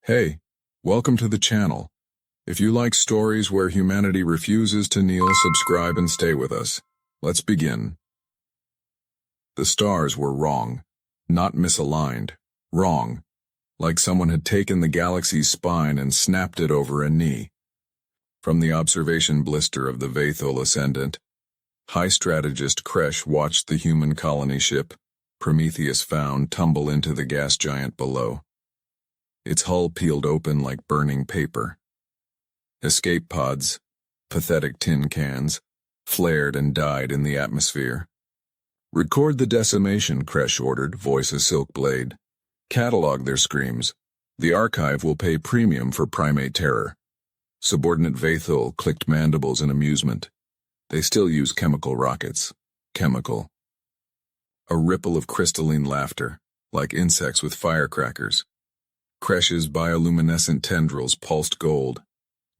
Hey, welcome to the channel. If you like stories where humanity refuses to kneel, subscribe and stay with us. Let's begin. The stars were wrong. Not misaligned. Wrong. Like someone had taken the galaxy's spine and snapped it over a knee. From the observation blister of the Vathul Ascendant, High Strategist Kresh watched the human colony ship, Prometheus found, tumble into the gas giant below. Its hull peeled open like burning paper. Escape pods, pathetic tin cans, flared and died in the atmosphere. Record the decimation, Kresh ordered, voice a silk blade. Catalog their screams. The archive will pay premium for primate terror. Subordinate Vathul clicked mandibles in amusement. They still use chemical rockets. Chemical. A ripple of crystalline laughter, like insects with firecrackers. Kresh's bioluminescent tendrils pulsed gold.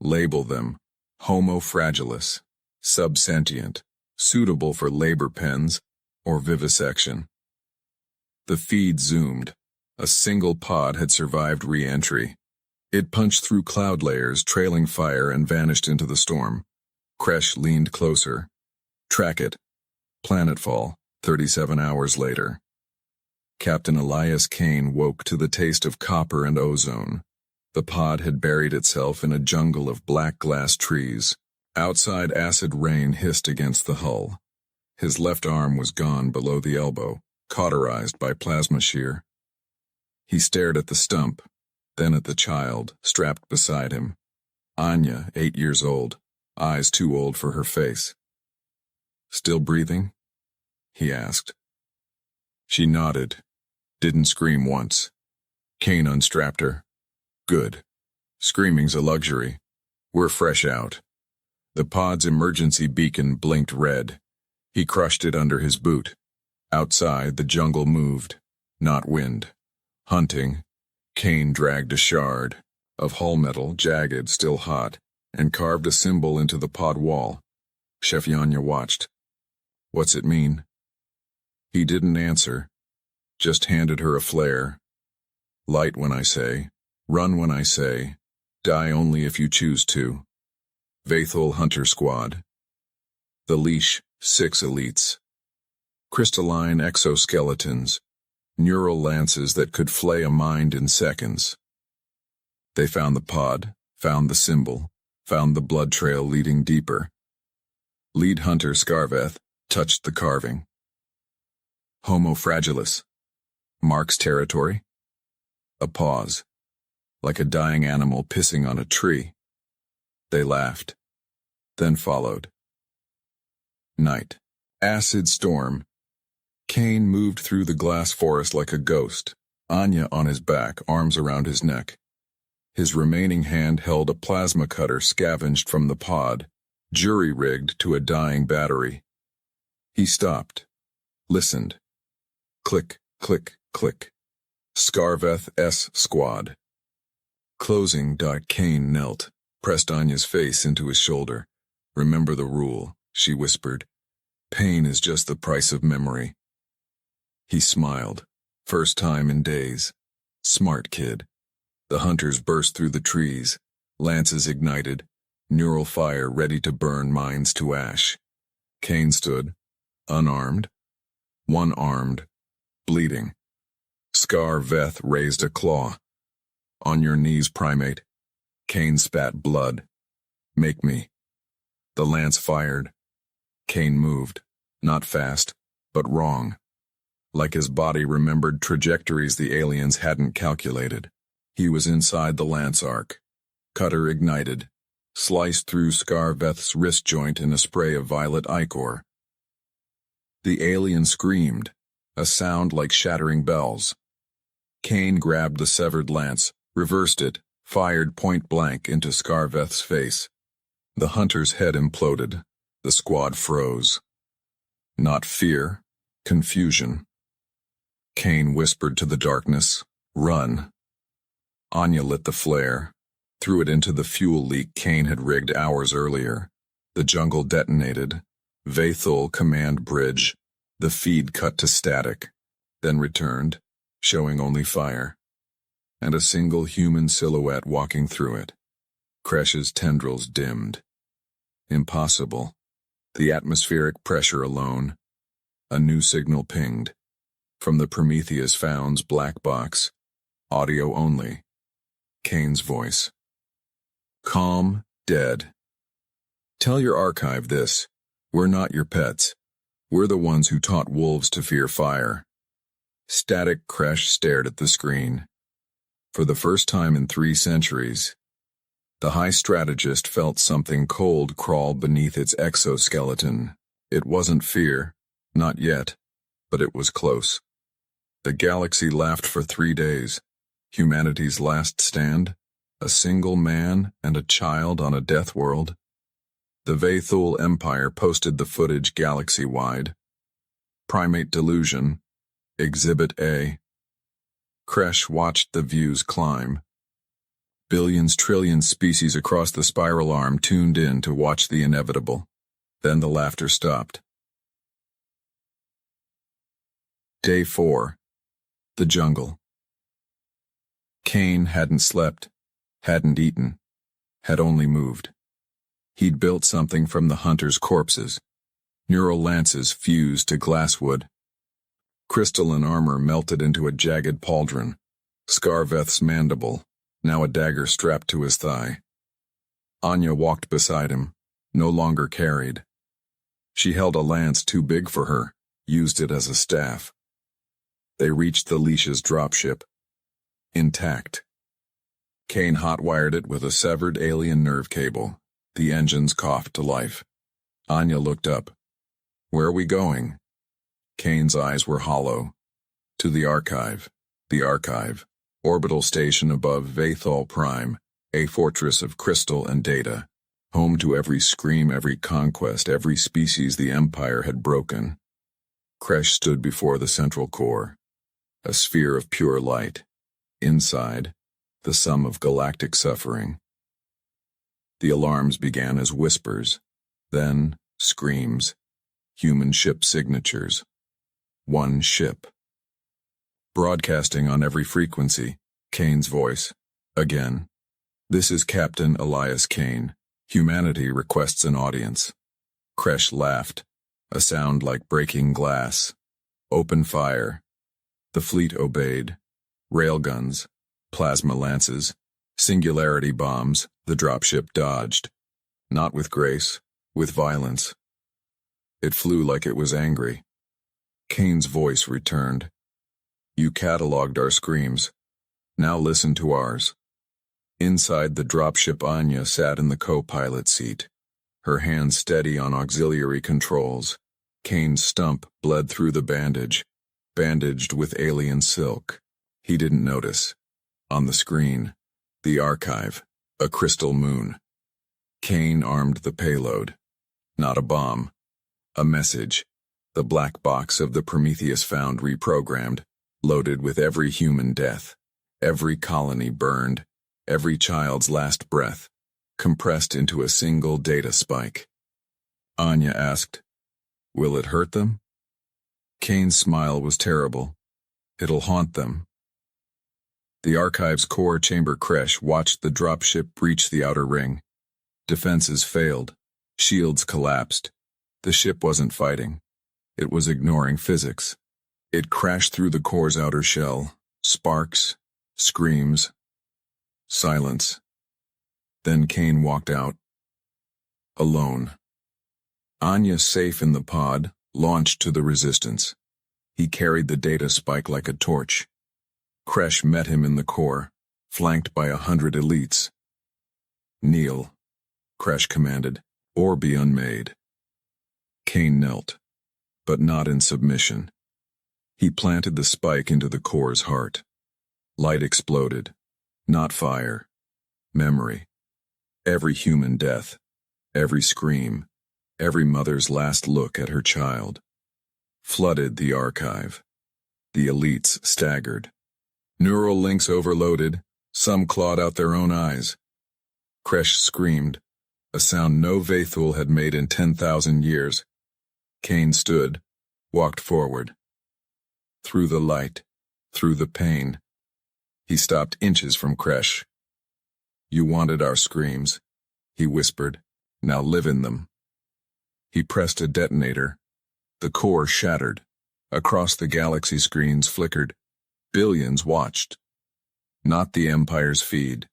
Label them Homo fragilis, subsentient, suitable for labor pens or vivisection. The feed zoomed. A single pod had survived re-entry. It punched through cloud layers, trailing fire, and vanished into the storm. Kresh leaned closer. Track it. Planetfall, 37 hours later. Captain Elias Kane woke to the taste of copper and ozone. The pod had buried itself in a jungle of black glass trees. Outside, acid rain hissed against the hull. His left arm was gone below the elbow, cauterized by plasma shear. He stared at the stump, then at the child, strapped beside him. Anya, 8 years old, eyes too old for her face. "Still breathing?" he asked. She nodded. Didn't scream once. Kane unstrapped her. "Good. Screaming's a luxury. We're fresh out." The pod's emergency beacon blinked red. He crushed it under his boot. Outside, the jungle moved. Not wind. Hunting. Kane dragged a shard of hull metal, jagged, still hot, and carved a symbol into the pod wall. Chef Yanya watched. "What's it mean?" He didn't answer. Just handed her a flare. "Light when I say, run when I say, die only if you choose to." Vathul Hunter Squad. The leash, 6 elites. Crystalline exoskeletons, neural lances that could flay a mind in seconds. They found the pod, found the symbol, found the blood trail leading deeper. Lead hunter Scarveth touched the carving. Homo fragilis. Marks territory. A pause, like a dying animal pissing on a tree. They laughed, then followed. Night. Acid storm. Kane moved through the glass forest like a ghost, Anya on his back, arms around his neck. His remaining hand held a plasma cutter scavenged from the pod, jury-rigged to a dying battery. He stopped, listened. Click, click, click. Scarveth S. Squad. Closing. Kane knelt, pressed Anya's face into his shoulder. "Remember the rule," she whispered. "Pain is just the price of memory." He smiled. First time in days. Smart kid. The hunters burst through the trees. Lances ignited. Neural fire ready to burn minds to ash. Kane stood, unarmed, one-armed, bleeding. Scarveth raised a claw. "On your knees, primate." Kane spat blood. "Make me." The lance fired. Kane moved, not fast, but wrong. Like his body remembered trajectories the aliens hadn't calculated. He was inside the lance arc. Cutter ignited, sliced through Scarveth's wrist joint in a spray of violet ichor. The alien screamed, a sound like shattering bells. Kane grabbed the severed lance, reversed it, fired point blank into Scarveth's face. The hunter's head imploded. The squad froze. Not fear, confusion. Kane whispered to the darkness, "Run." Anya lit the flare, threw it into the fuel leak Kane had rigged hours earlier. The jungle detonated. Vathul command bridge. The feed cut to static, then returned, showing only fire. and a single human silhouette walking through it. Kresh's tendrils dimmed. Impossible. The atmospheric pressure alone. A new signal pinged. From the Prometheus Found's black box. Audio only. Kane's voice. Calm, dead. Tell your archive this. We're not your pets. We're the ones who taught wolves to fear fire. Static Kresh stared at the screen. For the first time in 3 centuries, the high strategist felt something cold crawl beneath its exoskeleton. It wasn't fear, not yet, but it was close. The galaxy laughed for 3 days. Humanity's last stand, a single man and a child on a death world. The Vathul Empire posted the footage galaxy-wide. Primate Delusion, Exhibit A. Kresh watched the views climb. Billions, trillions species across the spiral arm tuned in to watch the inevitable. Then the laughter stopped. Day 4. The jungle. Kane hadn't slept, hadn't eaten, had only moved. He'd built something from the hunters' corpses. Neural lances fused to glasswood. Crystalline armor melted into a jagged pauldron. Scarveth's mandible, now a dagger strapped to his thigh. Anya walked beside him, no longer carried. She held a lance too big for her, used it as a staff. They reached the leash's dropship. Intact. Kane hotwired it with a severed alien nerve cable. The engines coughed to life. Anya looked up. Where are we going? Kane's eyes were hollow. To the archive. The archive. Orbital station above Vathul Prime, a fortress of crystal and data. Home to every scream, every conquest, every species the Empire had broken. Kresh stood before the central core. A sphere of pure light. Inside, the sum of galactic suffering. The alarms began as whispers, then screams, human ship signatures. One ship. Broadcasting on every frequency, Kane's voice. Again. This is Captain Elias Kane. Humanity requests an audience. Kresh laughed, a sound like breaking glass. Open fire. The fleet obeyed. Railguns, plasma lances, singularity bombs, the dropship dodged. Not with grace, with violence. It flew like it was angry. Kane's voice returned. You catalogued our screams. Now listen to ours. Inside the dropship, Anya sat in the co-pilot seat, her hands steady on auxiliary controls. Kane's stump bled through the bandage, bandaged with alien silk. He didn't notice. On the screen, the archive, a crystal moon. Kane armed the payload. Not a bomb. A message. The black box of the Prometheus Found reprogrammed, loaded with every human death, every colony burned, every child's last breath, compressed into a single data spike. Anya asked, Will it hurt them? Kane's smile was terrible. It'll haunt them. The archive's core chamber Kresh watched the dropship breach the outer ring. Defenses failed. Shields collapsed. The ship wasn't fighting. It was ignoring physics. It crashed through the core's outer shell. Sparks. Screams. Silence. Then Kane walked out. Alone. Anya, safe in the pod, launched to the resistance. He carried the data spike like a torch. Kresh met him in the core, flanked by 100 elites. Kneel, Kresh commanded, or be unmade. Kane knelt, but not in submission. He planted the spike into the core's heart. Light exploded. Not fire. Memory. Every human death. Every scream. Every mother's last look at her child. Flooded the archive. The elites staggered. Neural links overloaded. Some clawed out their own eyes. Kresh screamed, a sound no Vathul had made in 10,000 years. Kane stood, walked forward. Through the light, through the pain, He stopped inches from Kresh. You wanted our screams, he whispered. Now live in them. He pressed a detonator. The core shattered. Across the galaxy screens flickered. Billions watched. Not the Empire's feed.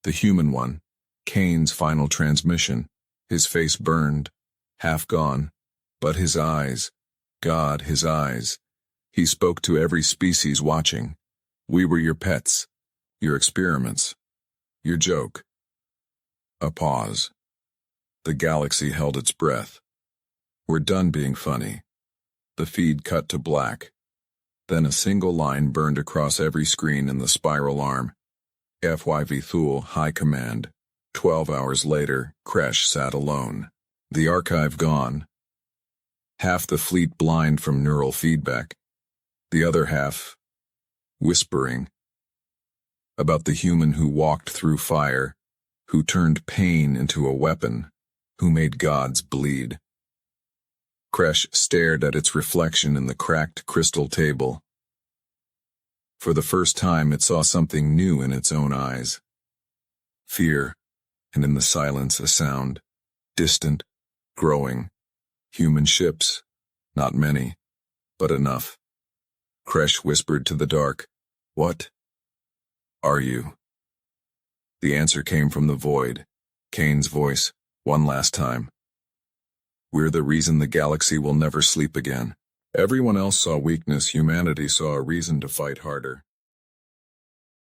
The human one. Kane's final transmission. His face burned. Half gone. But his eyes. God, his eyes. He spoke to every species watching. We were your pets. Your experiments. Your joke. A pause. The galaxy held its breath. We're done being funny. The feed cut to black. Then a single line burned across every screen in the spiral arm. FYV Thule High Command. 12 hours later, Kresh sat alone. The archive gone. Half the fleet blind from neural feedback. The other half, whispering. About the human who walked through fire, who turned pain into a weapon, who made gods bleed. Kresh stared at its reflection in the cracked crystal table. For the first time it saw something new in its own eyes. Fear, and in the silence a sound, distant, growing. Human ships, not many, but enough. Kresh whispered to the dark, "What are you?" The answer came from the void, Kane's voice, one last time. We're the reason the galaxy will never sleep again. Everyone else saw weakness, humanity saw a reason to fight harder.